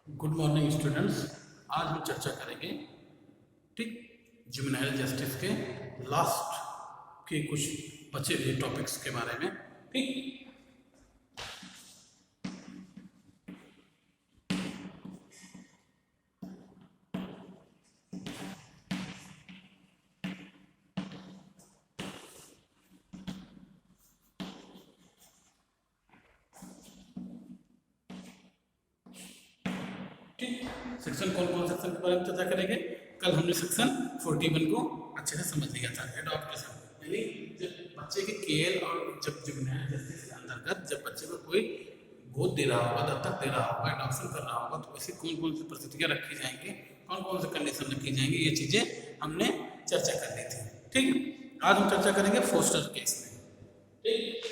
Good morning students. आज हम चर्चा करेंगे ठीक जुवेनाइल जस्टिस के लास्ट के कुछ बचे हुए टॉपिक्स के बारे में। ठीक ठीक सेक्शन कौन कौन सेक्शन के बारे में चर्चा करेंगे। कल हमने सेक्शन 41 को अच्छे से समझ लिया था, एडॉप्टेशन यानी जब बच्चे के केयर और जब जुवेनाइल जस्टिस के अंतर्गत जब बच्चे को कोई गोद दे रहा होगा, दत्तक दे रहा होगा, एडॉप्शन कर रहा होगा, तो ऐसी कौन कौन सी परिस्थितियाँ रखी जाएंगी, कौन कौन से कंडीशन रखी जाएंगी, ये चीज़ें हमने चर्चा कर ली थी। ठीक, आज हम चर्चा करेंगे फोस्टर केस में। ठीक,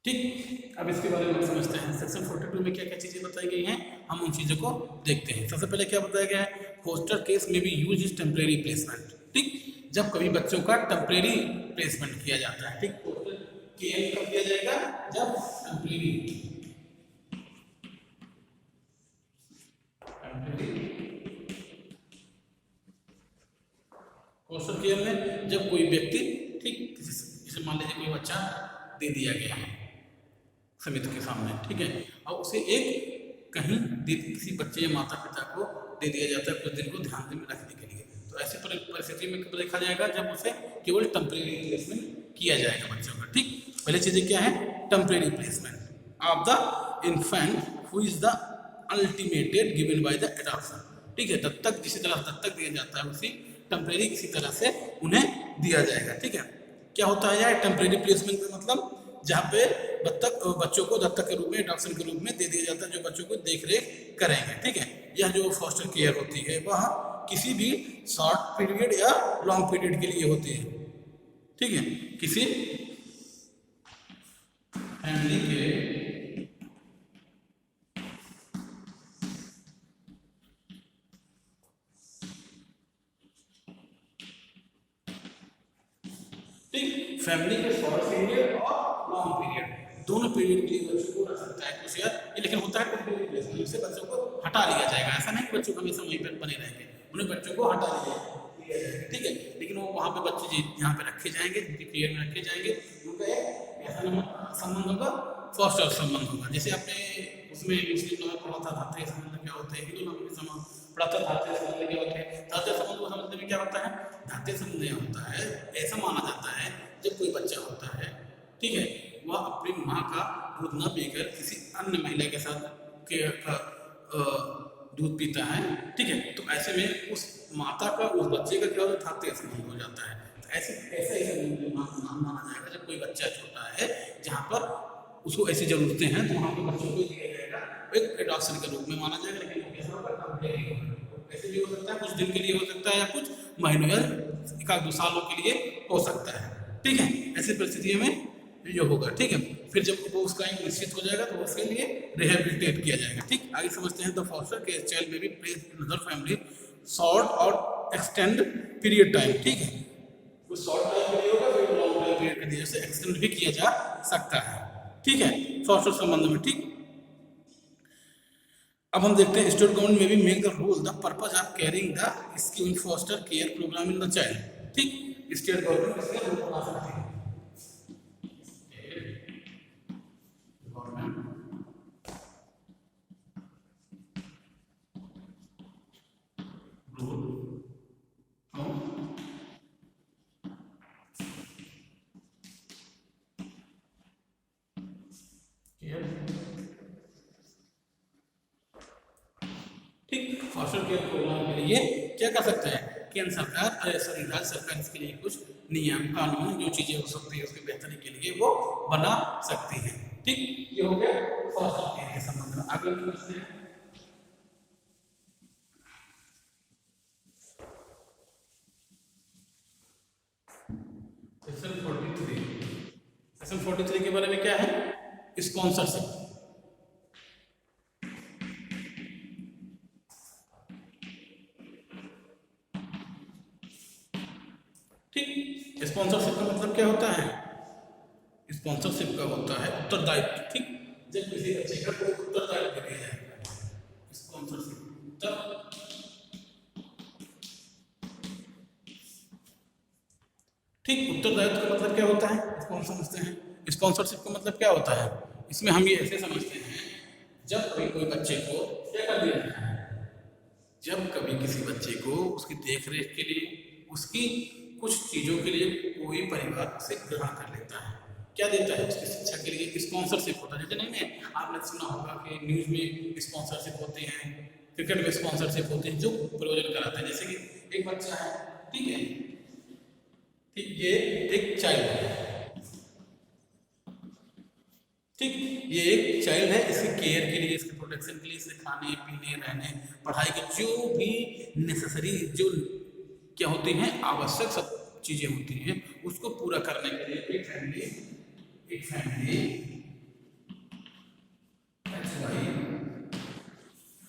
ठीक, अब इसके बारे में हम समझते हैं। सेक्शन 42 में क्या क्या चीज़ें बताई गई हैं, हम उन चीज़ों को देखते हैं। सबसे पहले क्या बताया गया है, फोस्टर केस में भी यूज इज टेम्परेरी प्लेसमेंट। ठीक, जब कभी बच्चों का टेम्परेरी प्लेसमेंट किया जाता है। ठीक, फोस्टर केयर कब किया जाएगा, जब टेम्परेरी फोस्टर केयर में जब कोई व्यक्ति, ठीक, जैसे मान लीजिए कोई बच्चा दे दिया गया है समिति के सामने, ठीक है, और उसे एक कहीं किसी बच्चे या माता पिता को दे दिया जाता है कुछ दिन को ध्यान में रखने के लिए। तो ऐसी परिस्थिति में कब देखा जाएगा, जब उसे केवल टेम्परेरी प्लेसमेंट किया जाएगा बच्चों का। ठीक, पहले चीज़ें क्या है, temporary placement of the infant who is the ultimately given by the adoption. ठीक है, दत्तक जिसी तरह दत्तक दिया जाता है उसी टेम्परेरी किसी तरह से उन्हें दिया जाएगा। ठीक है, क्या होता है यार टेम्परेरी प्लेसमेंट का मतलब, जहाँ पे बच्चों को दत्तक के रूप में, एडॉप्शन के रूप में दे दिया जाता है, जो बच्चों को देख रेख करेंगे। ठीक है, यह जो फॉस्टर केयर होती है वह किसी भी शॉर्ट पीरियड या लॉन्ग पीरियड के लिए होती है। ठीक है, किसी फैमिली के ठीक फैमिली के शॉर्ट पीरियड और लॉन्ग पीरियड दोनों पीरियड के लिए बच्चों को रख सकता है कुछ यार ये, लेकिन होता है टेम्परेरी प्लेसमेंट से बच्चों को हटा लिया जाएगा। ऐसा नहीं कि बच्चों हमेशा वहीं पर बने रहेंगे, उन्हें बच्चों को हटा लिया जाएगा। ठीक है, लेकिन वो वहाँ पे बच्चे यहाँ पे रखे जाएंगे, उनकी केयर में रखे जाएंगे, उनका एक ऐसा संबंध होगा, फॉस्टर संबंध होगा। जैसे आपने उसमें मुस्लिम में पढ़ा था धात्रीय संबंध क्या होते हैं, हिंदू में संबंध पढ़ा था धात्रीय संबंध क्या होते हैं। धात्रीय संबंध को समझने में क्या होता है, धात्रीय संबंध यह होता है, ऐसा माना जाता है जब कोई बच्चा होता है, ठीक है, वह अपनी माँ का दूध न पीकर किसी अन्य महिला के साथ दूध पीता है। ठीक है, तो ऐसे में उस माता का उस बच्चे का क्या होता है, धात्रीय संबंध हो जाता है। तो ऐसे ऐसा ही माना जाएगा जब कोई बच्चा छोटा है जहाँ पर उसको ऐसी जरूरतें हैं, तो वहाँ पर बच्चों को दिया जाएगा, एक एडॉप्शन के रूप में माना जाएगा। लेकिन ऐसे भी हो सकता है, कुछ दिन के लिए हो सकता है, या कुछ महीनों या एक आध 2 सालों के लिए हो सकता है। ठीक है, ऐसी परिस्थितियों में ये होगा। ठीक है, फिर जब वो उसका एक निश्चित हो जाएगा तो उसके लिए रिहेबिलिटेट किया जाएगा। ठीक, आगे समझते हैं। द फॉस्टर केयर चाइल्ड में भी place in other family short और एक्सटेंड पीरियड टाइम। ठीक है, वो शॉर्ट टाइम के लिए होगा, फिर लॉन्ग टाइम पीरियड के लिए से एक्सटेंड भी किया जा सकता है। ठीक है, फॉस्टर संबंध में। ठीक, अब हम देखते हैं स्टेट गवर्नमेंट में भी make the rule the purpose of carrying the scheme foster care programme in the child. ठीक, स्टेट गवर्नमेंट इसमें रूल बना सकती है। ठीक, फॉस्टर केयर प्रोग्राम के लिए क्या कर सकते हैं, केंद्र सरकार सॉरी राज्य सरकार इसके लिए कुछ नियम कानून जो चीजें हो सकती है उसकी बेहतरी के लिए वो बना सकती है। ठीक, ये हो गया फॉस्टर केयर के संबंध में। आगे समझते हैं। सेक्शन 43 सेक्शन 43 के बारे में क्या है? स्पॉन्सरशिप। ठीक, स्पॉन्सरशिप का मतलब क्या होता है? स्पॉन्सरशिप का होता है उत्तरदायित्व। ठीक, जब किसी बच्चे का कोई उत्तरदायित्व दिया जाएगा, स्पॉन्सरशिप उत्तर। ठीक, उत्तरदायित्व का मतलब क्या होता है इसको हम समझते हैं। स्पॉन्सरशिप का मतलब क्या होता है? इसमें हम ये ऐसे समझते हैं, जब कभी कोई बच्चे को क्या कर दिया जाता है, जब कभी किसी बच्चे को उसकी देख रेख के लिए, उसकी कुछ चीज़ों के लिए कोई परिवार उसे ग्रहण कर लेता है, क्या देता है, उसकी शिक्षा के लिए स्पॉन्सरशिप होता है। जैसे नहीं है, आपने सुना होगा कि न्यूज़ में स्पॉन्सरशिप होते हैं, क्रिकेट में स्पॉन्सरशिप होते हैं, जो प्रयोजन कराते हैं। जैसे कि एक बच्चा है, ठीक है, ठीक, ये एक चाइल्ड है, ठीक, ये एक चाइल्ड है, इसकी केयर के लिए, इसके प्रोटेक्शन के लिए, इसके खाने पीने रहने पढ़ाई के जो भी नेसेसरी, जो क्या होती हैं, आवश्यक सब चीज़ें होती हैं, उसको पूरा करने के लिए एक फैमिली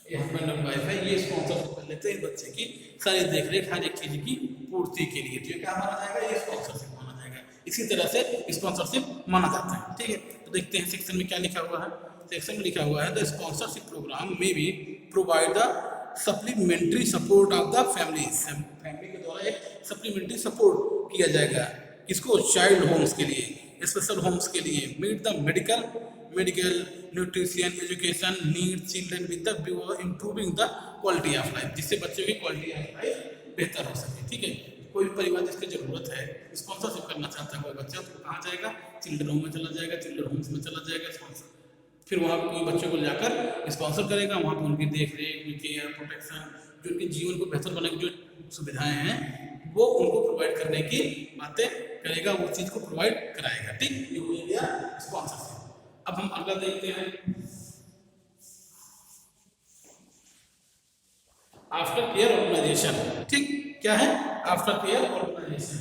ये हस्बैंड और वाइफ है, ये स्पॉन्सरशिप कर लेते हैं इस बच्चे की सारी देख रेख हर एक चीज़ की पूर्ति के लिए। तो क्या माना जाएगा? ये स्पॉन्सरशिप माना जाएगा। इसी तरह से स्पॉन्सरशिप माना जाता है। ठीक है, तो देखते हैं सेक्शन में क्या लिखा हुआ है। सेक्शन में लिखा हुआ है, द स्पॉन्सरशिप प्रोग्राम में भी provide the supplementary support of the family. Family के द्वारा एक सप्लीमेंट्री सपोर्ट किया जाएगा, किसको? चाइल्ड होम्स के लिए, स्पेशल होम्स के लिए। Meet the medical nutrition education need children with the view of improving the quality of life, जिससे बच्चों की क्वालिटी ऑफ लाइफ बेहतर हो सके। ठीक है, कोई परिवार जिसकी जरूरत है, स्पॉन्सरशिप करना चाहता है कोई बच्चा, तो कहाँ जाएगा? चिल्ड्रन होम में चला जाएगा, चिल्ड्रन होम्स में चला जाएगा स्पॉन्सर, फिर वहाँ पर कोई बच्चों को जाकर स्पॉन्सर करेगा, वहाँ पर उनकी देख रेख, केयर, प्रोटेक्शन, जो उनके जीवन को बेहतर बनाने की जो सुविधाएं हैं वो उनको प्रोवाइड करने की बातें करेगा, वो चीज़ को प्रोवाइड कराएगा। ठीक, ये हो गया स्पॉन्सरशिप। अब हम अगला देखते हैं, आफ्टर केयर ऑर्गेनाइजेशन। ठीक, क्या है after care organisation?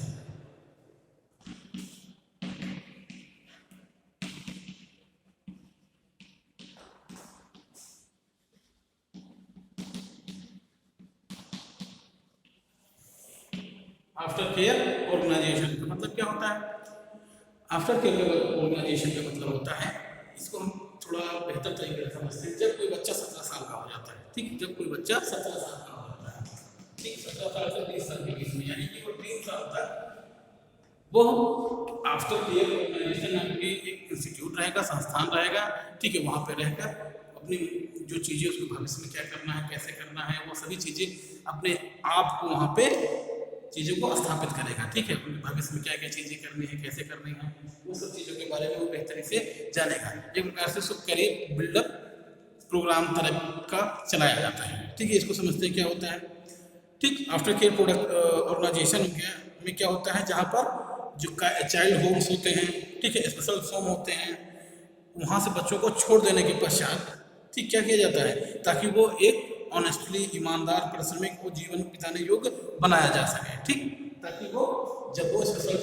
After care organisation का मतलब क्या होता है? आफ्टर केयर ऑर्गेनाइजेशन का मतलब होता है, इसको हम थोड़ा बेहतर तरीके से समझते हैं, जब कोई बच्चा 17 साल का हो जाता है। ठीक, जब कोई बच्चा 17 साल का हो जाता है, ठीक, 17 साल से 20 साल के बीच में, यानी कि वो 3 साल तक वो आफ्टर केयर ऑर्गेनाइजेशन नाम की एक इंस्टीट्यूट रहेगा, संस्थान रहेगा। ठीक है, वहाँ पे रहकर अपनी जो चीज़ें उसको भविष्य में क्या करना है, कैसे करना है, वो सभी चीज़ें अपने आप को वहाँ पे चीज़ों को स्थापित करेगा। ठीक है, भविष्य में क्या क्या चीज़ें करनी है, कैसे करनी है, वो सब चीज़ों के बारे में वो बेहतरी से जानेगा। एक प्रकार से उसको करियर बिल्डअप प्रोग्राम तरह का चलाया जाता है। ठीक है, इसको समझते हैं क्या होता है। ठीक, आफ्टर केयर प्रोडक्ट ऑर्गेनाइजेशन में क्या होता है, जहाँ पर जो चाइल्ड होम्स होते हैं, ठीक है, स्पेशल होम होते हैं, वहाँ से बच्चों को छोड़ देने के पश्चात ठीक क्या किया जाता है, ताकि वो एक ऑनेस्टली ईमानदार परिश्रमिक को जीवन बिताने योग्य बनाया जा सके। ठीक, ताकि वो जब वो स्पेशल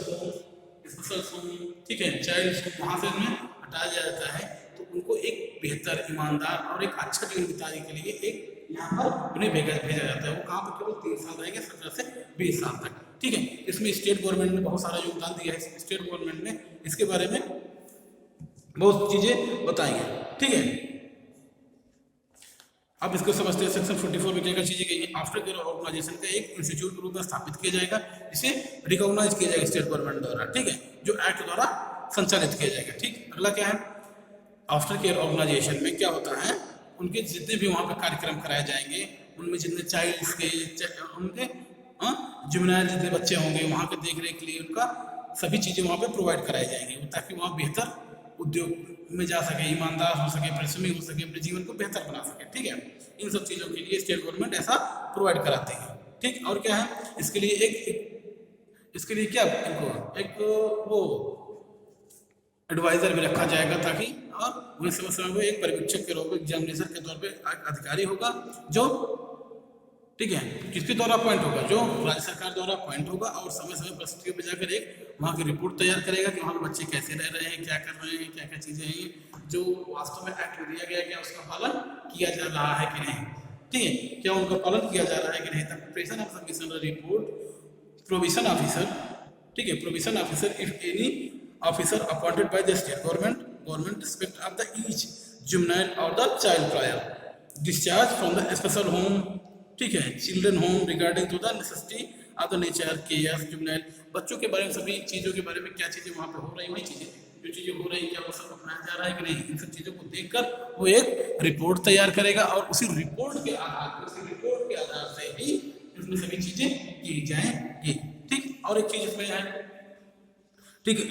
होम ठीक है चाइल्ड वहाँ से उन्हें हटाया जाता है, तो उनको एक बेहतर ईमानदार और एक अच्छा जीवन बिताने के लिए एक यहाँ पर उन्हें भेजा जाता है। वो कहाँ पर केवल 3 साल रहेंगे, 17 से 20 साल तक। ठीक है, इसमें स्टेट गवर्नमेंट ने बहुत सारा योगदान दिया है। स्टेट गवर्नमेंट ने इसके बारे में बहुत चीज़ें बताई हैं। ठीक है, अब इसको समझते हैं। सेक्शन 44 में क्या चीज़ें गई है, आफ्टर केयर ऑर्गेनाइजेशन का एक इंस्टीट्यूट के रूप में स्थापित किया जाएगा, जिसे रिकॉग्नाइज किया जाएगा स्टेट गवर्नमेंट द्वारा। ठीक है, जो एक्ट द्वारा संचालित किया जाएगा। ठीक, अगला क्या है, आफ्टर केयर ऑर्गेनाइजेशन में क्या होता है, उनके जितने भी वहाँ पे कार्यक्रम कराए जाएंगे, उनमें जितने चाइल्ड के उनके जुवेनाइल जितने बच्चे होंगे, वहाँ के देख रेख के लिए उनका सभी चीज़ें वहाँ पे प्रोवाइड कराई जाएंगी, ताकि वहाँ बेहतर उद्योग में जा सके, ईमानदार हो सके, परिश्रमी हो सके, अपने जीवन को बेहतर बना सके। ठीक है, इन सब चीज़ों के लिए स्टेट गवर्नमेंट ऐसा प्रोवाइड कराते हैं। ठीक, और क्या है इसके लिए इसके लिए क्या एक वो एडवाइजर भी रखा जाएगा, ताकि और उन्हें समय समय पर एक पर्यवेक्षक के रूप में एग्जामिनेशन के तौर पे अधिकारी होगा, जो ठीक है किसके द्वारा अपॉइंट होगा, जो राज्य सरकार द्वारा अपॉइंट होगा, और समय समय पर स्थितियों पर जाकर एक वहाँ की रिपोर्ट तैयार करेगा कि वहाँ के बच्चे कैसे रह रहे हैं, क्या कर रहे हैं, क्या क्या चीज़ें हैं जो वास्तव में एक्ट में दिया गया, क्या उसका पालन किया जा रहा है कि नहीं, ठीक है, क्या उनका पालन किया जा रहा है कि नहीं। The preparation of submission report provision officer, ठीक है, provision officer if any officer appointed by the state government respect of the each juvenile और the child prior discharge from the special home, ठीक है, children home regarding to the necessity of the nature care juvenile, बच्चों के बारे में सभी चीज़ों के बारे में क्या चीज़ें वहाँ पे हो रही, वही चीज़ें जो चीज़ें हो रही, क्या वो सब अपनाया जा रहा है कि नहीं, इन सब चीज़ों को देखकर वो एक रिपोर्ट तैयार करेगा और उसी रिपोर्ट के आधार से ही इसमें सभी चीज़ें की जाएंगी, ठीक। और एक चीज़ इसमें है, ठीक है,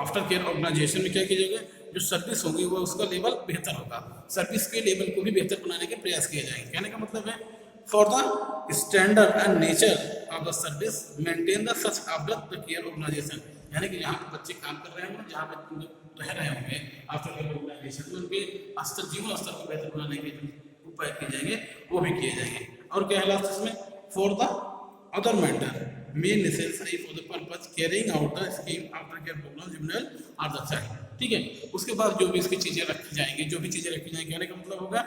आफ्टर केयर ऑर्गेनाइजेशन में क्या कीजिएगा, जो सर्विस होगी वो उसका लेवल बेहतर होगा, सर्विस के लेवल को भी बेहतर बनाने के प्रयास किए जाएंगे। कहने का मतलब है for the standard and nature of the service maintain the such of the care organisation, यानी कि जहाँ पे बच्चे काम कर रहे होंगे, जहाँ पे रह रहे होंगे आफ्टर केयर ऑर्गेनाइजेशन में, उनके स्तर, जीवन स्तर को बेहतर बनाने के जो उपाय किए जाएंगे वो भी किए जाएंगे। और क्या है लास्ट इसमें, for the other matter may necessary for the purpose carrying out the scheme after care program juvenile or the child, ठीक है। उसके बाद जो भी इसकी चीज़ें रखी जाएंगी, जो भी चीज़ें रखी जाएंगी, कहने का मतलब होगा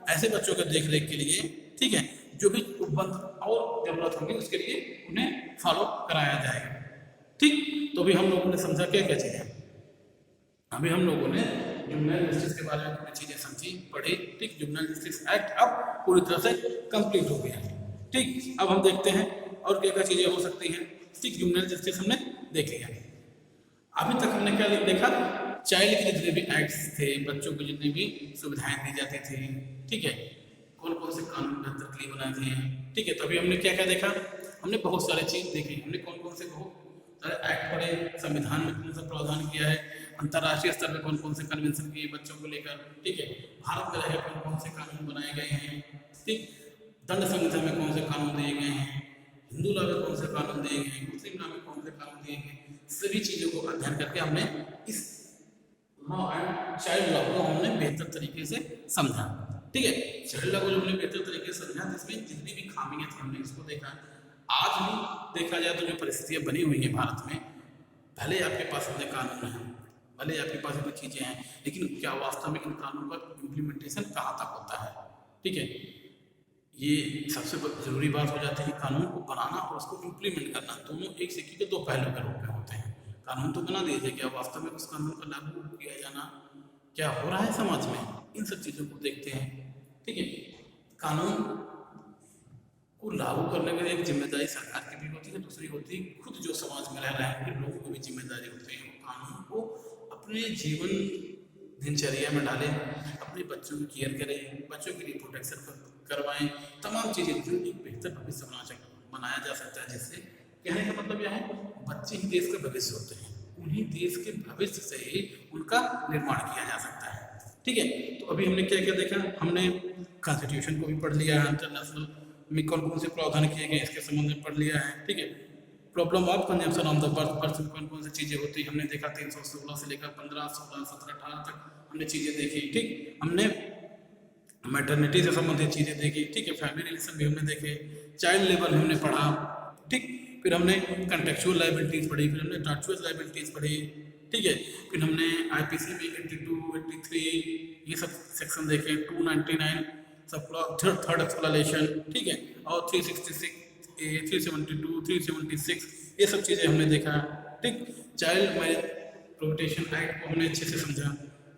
ऐसे बच्चों का देख रेख के लिए, ठीक है, जो भी उपबंध और जरूरत होगी उसके लिए उन्हें फॉलो कराया जाएगा, ठीक। तो अभी हम लोगों ने समझा क्या क्या चीज़ें, अभी हम लोगों ने जुवेनाइल जस्टिस के बारे में पूरी चीज़ें समझी, पढ़ी, ठीक। जुवेनाइल जस्टिस एक्ट अब पूरी तरह से कंप्लीट हो गया, ठीक। अब हम देखते हैं और क्या क्या चीज़ें हो सकती हैं, ठीक। जुवेनाइल जस्टिस हमने देख लिया। अभी तक हमने क्या देखा, चाइल्ड के जितने भी एक्ट्स थे, बच्चों को जितनी भी सुविधाएं दी जाती थी, ठीक है, कौन कौन से कानून बेहतर के लिए बनाए थे, ठीक है। तो अभी हमने क्या क्या देखा, हमने बहुत सारे चीज़ देखी, हमने कौन कौन से बहुत सारे एक्ट पढ़े, संविधान में कौन सा प्रावधान किया है, अंतर्राष्ट्रीय स्तर पर कौन कौन से कन्वेंशन किए बच्चों को लेकर, ठीक है, भारत में रहे कौन कौन से कानून बनाए गए हैं, ठीक। दंड संहिता में कौन से कानून दिए गए हैं, हिंदू लॉ में कौन से कानून दिए गए हैं, मुस्लिम लॉ में कौन से कानून दिए गए, सभी चीज़ों को अध्ययन करके हमने इस लॉ एंड चाइल्ड लॉ को हमने बेहतर तरीके से समझा, ठीक है। चाइल्ड लॉ को हमने बेहतर तरीके से समझा, जिसमें जितनी भी खामियां थी हमने इसको देखा। आज भी देखा जाए तो जो परिस्थितियाँ बनी हुई हैं भारत में, भले आपके पास अपने कानून हैं, भले आपके पास अपनी चीज़ें हैं, लेकिन क्या वास्तव में इन कानूनों का इम्प्लीमेंटेशन कहाँ तक होता है, ठीक है। ये सबसे ज़रूरी बात हो जाती है, कानून को बनाना और उसको इम्प्लीमेंट करना दोनों एक सिक्के के दो पहलू के रूप में होते हैं। कानून तो बना दीजिए, क्या वास्तव में उस कानून का लागू किया जाना क्या हो रहा है समाज में, इन सब चीज़ों को देखते हैं, ठीक है। कानून को लागू करने के लिए एक जिम्मेदारी सरकार की भी होती है, दूसरी होती है खुद जो समाज में रह रहे हैं लोगों की भी जिम्मेदारी होती है, वो कानून को अपने जीवन दिनचर्या में डालें, अपने बच्चों की केयर करें, बच्चों की रिप्रोटेक्शन करवाएं, तमाम चीज़ें जो एक बेहतर भविष्य बनाया जा सकता है। जिससे कहने का मतलब यह है, बच्चे ही देश का भविष्य होते हैं, उन्हीं देश के भविष्य से ही उनका निर्माण किया जा सकता है, ठीक है। तो अभी हमने क्या क्या देखा, हमने कॉन्स्टिट्यूशन को भी पढ़ लिया है, इंटरनेशनल में कौन कौन से प्रावधान किए गए इसके संबंध में पढ़ लिया है, ठीक है। Problem of consumption of the birth में कौन कौन सी चीज़ें होती है हमने देखा, 316 से लेकर 15, 16, 17, 18 तक हमने चीज़ें देखी, ठीक। हमने मैटरनिटी से संबंधित चीज़ें देखी, ठीक है। फैमिली रिलेशन भी हमने देखे, चाइल्ड लेबर हमने पढ़ा, ठीक। फिर हमने कंटेक्चुअल लाइबिलिटीज़ पढ़ी, फिर हमने टॉर्चुअस लाइबिलिटीज़ पढ़ी, ठीक है। फिर हमने आईपीसी में 82, 83 ये सब सेक्शन देखे, 299 सब थर्ड एक्सप्लेनेशन, ठीक है, और 366 A, 372, 376 ये सब चीज़ें हमने देखा, ठीक। चाइल्ड मैरिज प्रोटेक्शन एक्ट को हमने अच्छे से समझा,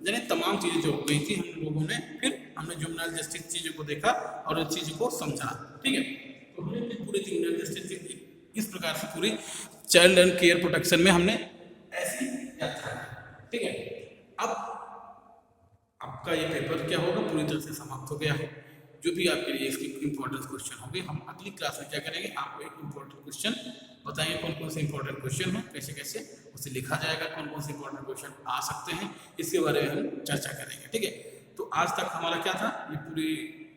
यानी तमाम चीज़ें जो हो गई थी हम लोगों ने, फिर हमने जुवेनाइल जस्टिस चीज़ों को देखा और इस चीज़ों को समझा, ठीक है। तो हमने पूरी जुवेनाइल जस्टिस इस प्रकार से पूरी चाइल्ड एंड केयर प्रोटेक्शन में हमने ऐसी यात्रा की, ठीक है। अब आपका ये पेपर क्या होगा, पूरी तरह से समाप्त हो गया है। जो भी आपके लिए इसके इंपॉर्टेंट क्वेश्चन होंगे, हम अगली क्लास में क्या करेंगे, आपको एक इंपॉर्टेंट क्वेश्चन बताएंगे, कौन कौन से इंपॉर्टेंट क्वेश्चन हैं, कैसे कैसे उसे लिखा जाएगा, कौन कौन से इंपॉर्टेंट क्वेश्चन आ सकते हैं, इसके बारे में हम चर्चा करेंगे, ठीक है। तो आज तक हमारा क्या था, ये पूरी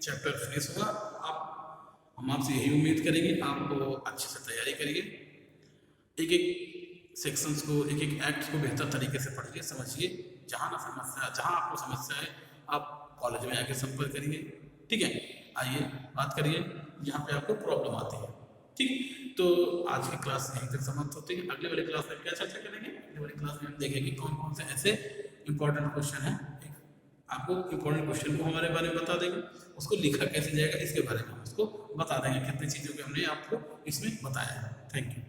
चैप्टर फिनिश होगा। हम आपसे यही उम्मीद करेंगे आप अच्छे से तैयारी करिए, एक एक सेक्शंस को, एक एक एक्ट को बेहतर तरीके से पढ़िए, समझिए। जहाँ आपको समस्या है आप कॉलेज में आके संपर्क करिए, ठीक है। आइए बात करिए जहाँ पे आपको प्रॉब्लम आती है। ठीक, तो आज की क्लास यहीं तक समाप्त होती है। अगले वाली क्लास में क्या चर्चा करेंगे? अगले वाली क्लास में हम देखेंगे कौन कौन से ऐसे इंपॉर्टेंट क्वेश्चन हैं, आपको इंपॉर्टेंट क्वेश्चन को हमारे बारे में बता देंगे, उसको लिखा कैसे जाएगा इसके बारे में उसको बता देंगे, कितनी चीज़ों के हमने आपको इसमें बताया है। Thank you.